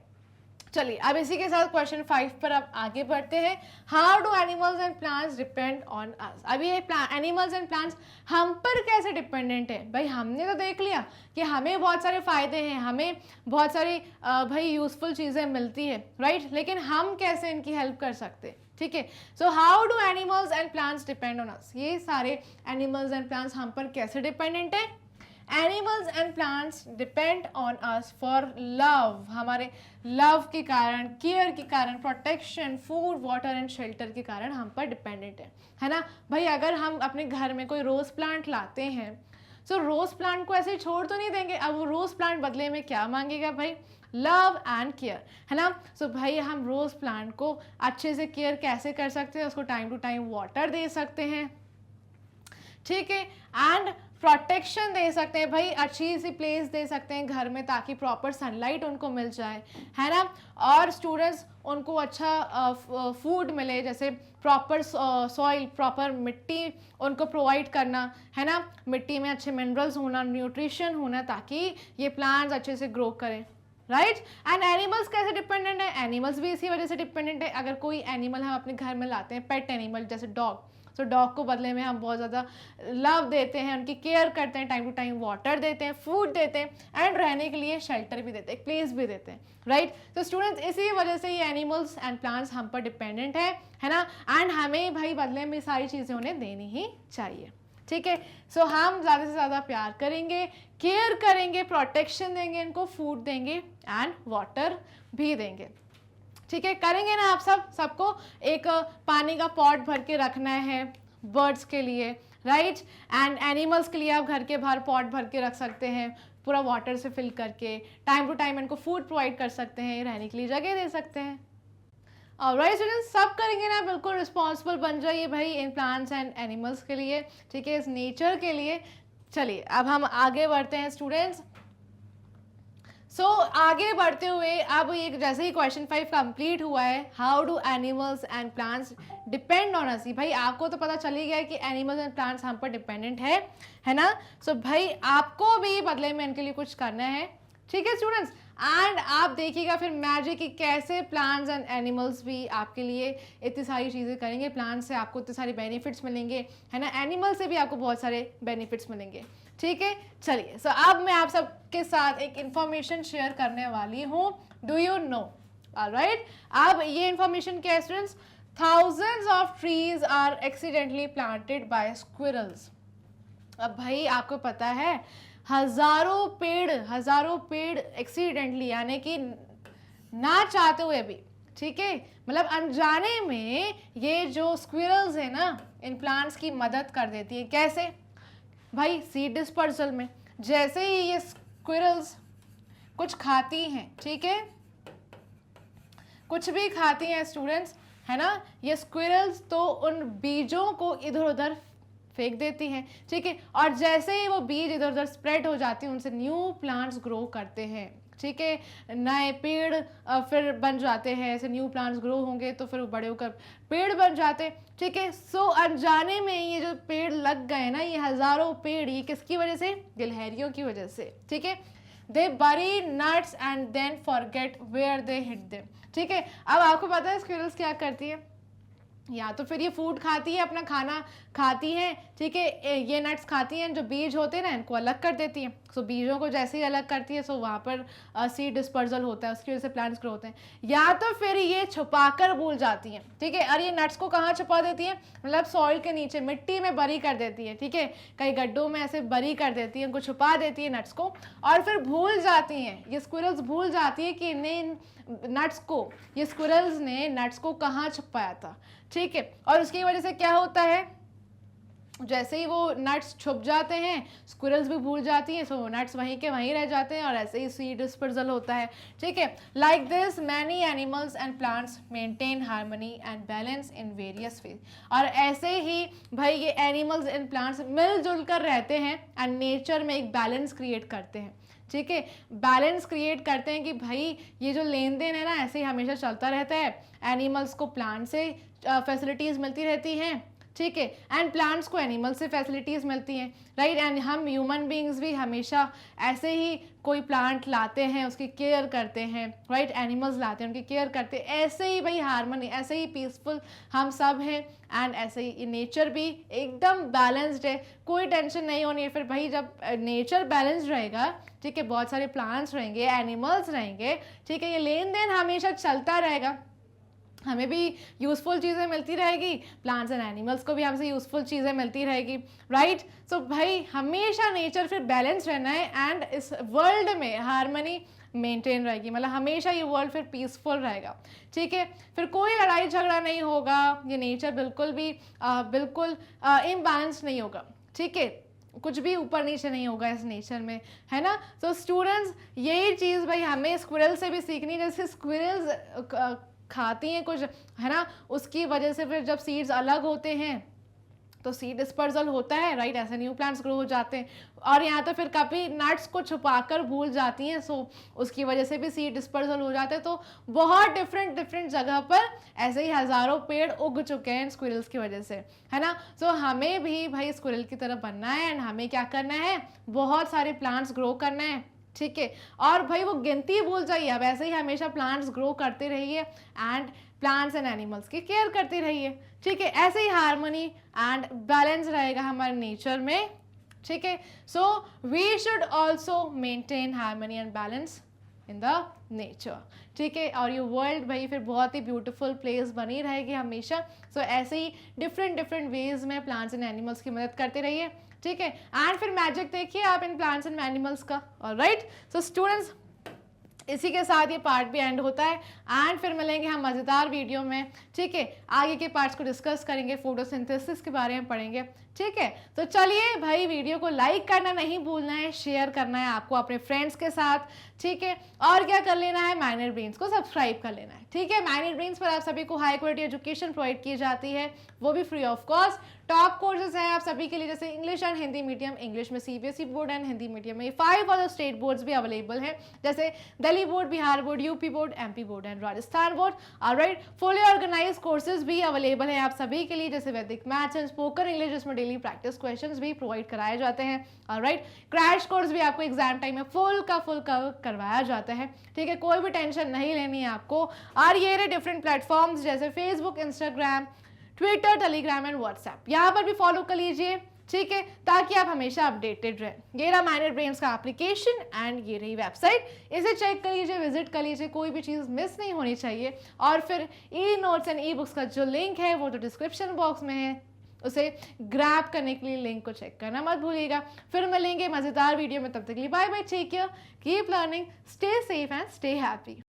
Speaker 1: चलिए अब इसी के साथ क्वेश्चन 5 पर अब आगे बढ़ते हैं, how do animals and plants depend on us. अब ये एनिमल्स एंड प्लांट्स हम पर कैसे डिपेंडेंट है। भाई हमने तो देख लिया कि हमें बहुत सारे फ़ायदे हैं, हमें बहुत सारी भाई यूज़फुल चीज़ें मिलती है, राइट। लेकिन हम कैसे इनकी हेल्प कर सकते हैं, ठीक है। So how do animals and plants depend on us. ये सारे एनिमल्स एंड प्लांट्स हम पर कैसे डिपेंडेंट है। Animals and plants depend on us for love, हमारे लव के कारण, केयर के कारण, protection, food, water and shelter के कारण हम पर डिपेंडेंट है ना। भाई अगर हम अपने घर में कोई रोज़ प्लांट लाते हैं, सो रोज़ प्लांट को ऐसे ही छोड़ तो नहीं देंगे। अब वो रोज़ प्लांट बदले में क्या मांगेगा भाई, लव एंड केयर, है ना। सो भाई हम रोज़ प्लांट को अच्छे से केयर कैसे कर सकते हैं, उसको टाइम टू टाइम वाटर दे सकते हैं, ठीक है, एंड प्रोटेक्शन दे सकते हैं भाई, अच्छी सी प्लेस दे सकते हैं घर में ताकि प्रॉपर सनलाइट उनको मिल जाए, है ना। और स्टूडेंट्स उनको अच्छा फूड मिले, जैसे प्रॉपर सॉइल, प्रॉपर मिट्टी उनको प्रोवाइड करना, है ना, मिट्टी में अच्छे मिनरल्स होना, न्यूट्रिशन होना ताकि ये प्लांट्स अच्छे से ग्रो करें, राइट। एंड एनिमल्स कैसे डिपेंडेंट है, एनिमल्स भी इसी वजह से डिपेंडेंट है। अगर कोई एनिमल हम अपने घर में लाते हैं, पेट एनिमल जैसे डॉग, तो डॉग को बदले में हम बहुत ज़्यादा लव देते हैं, उनकी केयर करते हैं, टाइम टू टाइम वाटर देते हैं, फूड देते हैं, एंड रहने के लिए शेल्टर भी देते हैं, एक प्लेस भी देते हैं, राइट। तो स्टूडेंट्स इसी वजह से ये एनिमल्स एंड प्लांट्स हम पर डिपेंडेंट है ना। एंड हमें भाई बदले में सारी चीज़ें उन्हें देनी ही चाहिए। ठीक है। सो हम ज़्यादा से ज़्यादा प्यार करेंगे, केयर करेंगे, प्रोटेक्शन देंगे, इनको फूड देंगे एंड वाटर भी देंगे, ठीक है। करेंगे ना आप सबको एक पानी का पॉट भर के रखना है बर्ड्स के लिए, राइट। एंड एनिमल्स के लिए आप घर के बाहर पॉट भर के रख सकते हैं पूरा वाटर से फिल करके, टाइम टू टाइम इनको फूड प्रोवाइड कर सकते हैं, रहने के लिए जगह दे सकते हैं। ऑलराइट स्टूडेंट्स, सब करेंगे ना, बिल्कुल रिस्पॉन्सिबल बन जाइए भाई इन प्लांट्स एंड एनिमल्स के लिए, ठीक है, इस नेचर के लिए। चलिए अब हम आगे बढ़ते हैं स्टूडेंट्स। सो आगे बढ़ते हुए अब ये जैसे ही क्वेश्चन 5 कंप्लीट हुआ है, how do animals and plants depend on us, भाई आपको तो पता चल ही गया कि एनिमल्स एंड प्लांट्स हम पर डिपेंडेंट है ना। सो भाई आपको भी बदले में इनके लिए कुछ करना है, ठीक है स्टूडेंट्स। एंड आप देखिएगा फिर मैजिक कि कैसे प्लांट्स एंड एनिमल्स भी आपके लिए इतनी सारी चीज़ें करेंगे। प्लांट्स से आपको इतने सारे बेनिफिट्स मिलेंगे, है ना, एनिमल से भी आपको बहुत सारे बेनिफिट्स मिलेंगे, ठीक है। चलिए सो अब मैं आप सबके साथ एक इंफॉर्मेशन शेयर करने वाली हूँ, डू यू नो, ऑलराइट। अब ये इंफॉर्मेशन क्या है students, thousands of trees are accidentally planted by squirrels. अब भाई आपको पता है हजारों पेड़ एक्सीडेंटली यानी कि ना चाहते हुए भी, ठीक है, मतलब अनजाने में ये जो स्क्विरल्स है ना इन प्लांट्स की मदद कर देती है। कैसे भाई, सीड डिस्पर्सल में। जैसे ही ये स्क्विरल्स कुछ खाती हैं, ठीक है, कुछ भी खाती हैं स्टूडेंट्स, है ना, ये स्क्विरल्स तो उन बीजों को इधर उधर फेंक देती हैं, ठीक है। और जैसे ही वो बीज इधर उधर स्प्रेड हो जाती हैं उनसे न्यू प्लांट्स ग्रो करते हैं, ठीक है, नए पेड़ फिर बन जाते हैं। ऐसे न्यू प्लांट्स ग्रो होंगे तो फिर वो बड़े होकर पेड़ बन जाते हैं, ठीक है। सो अनजाने में ये जो पेड़ लग गए ना, ये हजारों पेड़, ये किसकी वजह से, गिलहरियों की वजह से, ठीक है। They bury nuts and then forget where they hid them, ठीक है। अब आपको पता है स्क्विरल्स क्या करती है, या तो फिर ये फूड खाती है, अपना खाना खाती हैं, ठीक है, ये नट्स खाती हैं, जो बीज होते हैं ना इनको अलग कर देती हैं। सो बीजों को जैसे ही अलग करती है सो वहाँ पर सीड डिस्पर्सल होता है, उसकी वजह से प्लांट्स ग्रो होते हैं। या तो फिर ये छुपाकर भूल जाती हैं, ठीक है, और ये नट्स को कहाँ छुपा देती हैं, मतलब सॉइल के नीचे मिट्टी में बरी कर देती है, ठीक है, कई गड्ढों में ऐसे बरी कर देती है, उनको छुपा देती है नट्स को, और फिर भूल जाती हैं, ये स्क्विरल्स भूल जाती है कि इन्हें नट्स को, ये स्क्विरल्स ने नट्स को कहाँ छुपाया था, ठीक है। और उसकी वजह से क्या होता है, जैसे ही वो नट्स छुप जाते हैं स्क्विरल्स भी भूल जाती हैं, सो नट्स वहीं के वहीं रह जाते हैं और ऐसे ही सीड डिस्पर्सल होता है, ठीक है। Like this many animals and plants maintain harmony and balance in various ways. और ऐसे ही भाई ये एनिमल्स एंड प्लांट्स मिलजुल कर रहते हैं एंड नेचर में एक बैलेंस क्रिएट करते हैं, ठीक है, बैलेंस क्रिएट करते हैं कि भाई ये जो लेन देन है ना ऐसे ही हमेशा चलता रहता है। एनिमल्स को प्लांट से फैसिलिटीज़ मिलती रहती हैं, ठीक है, एंड प्लांट्स को एनिमल से फैसिलिटीज़ मिलती हैं, राइट। एंड हम ह्यूमन बींग्स भी हमेशा ऐसे ही कोई प्लांट लाते हैं उसकी केयर करते हैं, राइट, एनिमल्स लाते हैं उनकी केयर करते हैं, ऐसे ही भाई हार्मनी, ऐसे ही पीसफुल हम सब हैं एंड ऐसे ही नेचर भी एकदम बैलेंस्ड है, कोई टेंशन नहीं होनी है। फिर भाई जब नेचर बैलेंस्ड रहेगा, ठीक है, बहुत सारे प्लांट्स रहेंगे, एनिमल्स रहेंगे, ठीक है, ये लेन देन हमेशा चलता रहेगा, हमें भी यूज़फुल चीज़ें मिलती रहेगी, प्लांट्स एंड एनिमल्स को भी हमसे यूज़फुल चीज़ें मिलती रहेगी, राइट। सो भाई हमेशा नेचर फिर बैलेंस रहना है एंड इस वर्ल्ड में हार्मनी मेंटेन रहेगी, मतलब हमेशा ये वर्ल्ड फिर पीसफुल रहेगा, ठीक है। फिर कोई लड़ाई झगड़ा नहीं होगा, ये नेचर बिल्कुल भी बिल्कुल इम्बैलेंस नहीं होगा, ठीक है, कुछ भी ऊपर नीचे नहीं होगा इस नेचर में, है ना। तो स्टूडेंट्स यही चीज़ भाई हमें स्क्विरल से भी सीखनी, जैसे स्क्विरल्स खाती हैं कुछ, है ना, उसकी वजह से फिर जब सीड्स अलग होते हैं तो सीड डिस्पर्सल होता है, राइट, ऐसे न्यू प्लांट्स ग्रो हो जाते हैं। और यहाँ तो फिर कभी नट्स को छुपाकर भूल जाती हैं, सो उसकी वजह से भी सीड डिस्पर्सल हो जाते हैं। तो बहुत डिफरेंट जगह पर ऐसे ही हज़ारों पेड़ उग चुके हैं स्क्विरल्स की वजह से, है ना। सो हमें भी भाई स्क्विरल की तरह बनना है एंड हमें क्या करना है, बहुत सारे प्लांट्स ग्रो करना है, ठीक है। और भाई वो गिनती भूल जाइए, अब ऐसे ही हमेशा प्लांट्स ग्रो करते रहिए एंड प्लांट्स एंड एनिमल्स की केयर करते रहिए, ठीक है, ऐसे ही हार्मनी एंड बैलेंस रहेगा हमारे नेचर में, ठीक है। So we should also maintain harmony and balance in the nature, ठीक है, और ये वर्ल्ड भाई फिर बहुत ही ब्यूटीफुल प्लेस बनी रहेगी हमेशा। सो ऐसे ही डिफरेंट वेज में प्लांट्स एंड एनिमल्स की मदद करते रहिए, ठीक है। एंड फिर मैजिक देखिए आप इन प्लांट्स एंड एनिमल्स का। ऑलराइट, सो स्टूडेंट्स इसी के साथ ये पार्ट भी एंड होता है एंड फिर मिलेंगे हम मज़ेदार वीडियो में, ठीक है। आगे के पार्ट्स को डिस्कस करेंगे, फोटोसिंथेसिस के बारे में पढ़ेंगे, ठीक है। तो चलिए भाई, वीडियो को लाइक करना नहीं भूलना है, शेयर करना है आपको अपने फ्रेंड्स के साथ, ठीक है। और क्या कर लेना है, माइनर ब्रेन्स को सब्सक्राइब कर लेना है, ठीक है। माइनर ब्रेन्स पर आप सभी को हाई क्वालिटी एजुकेशन प्रोवाइड की जाती है, वो भी free of cost. Top courses हैं आप सभी के लिए, जैसे English and Hindi medium, English में CBSE board and Hindi medium में 5 अदर स्टेट बोर्ड्स भी अवेलेबल हैं, जैसे Delhi board, Bihar board, UP board, MP board and Rajasthan board. Alright, fully organise courses भी अवेलेबल हैं आप सभी के लिए, जैसे Vedic maths and spoken English, जिसमें डेली प्रैक्टिस क्वेश्चंस भी प्रोवाइड कराए जाते हैं। ऑलराइट, क्रैश कोर्स भी आपको एग्जाम टाइम में फुल का फुल करवाया जाता है, ठीक है। कोई भी टेंशन नहीं लेनी है आपको। और ये रहे डिफरेंट प्लेटफॉर्म्स जैसे Facebook, Instagram, Twitter, Telegram and WhatsApp, यहाँ पर भी फॉलो कर लीजिए, ठीक है, ताकि आप हमेशा अपडेटेड रहें। ये रहा माइनर ब्रेन्स का एप्लीकेशन एंड ये रही वेबसाइट, इसे चेक कर लीजिए, विजिट कर लीजिए, कोई भी चीज़ मिस नहीं होनी चाहिए। और फिर e notes and e books का जो लिंक है वो तो डिस्क्रिप्शन बॉक्स में है, उसे ग्रैब करने के लिए लिंक को चेक करना मत भूलिएगा। फिर मिलेंगे मज़ेदार वीडियो में, तब तक के लिए bye bye, take care, keep learning, stay safe and stay happy.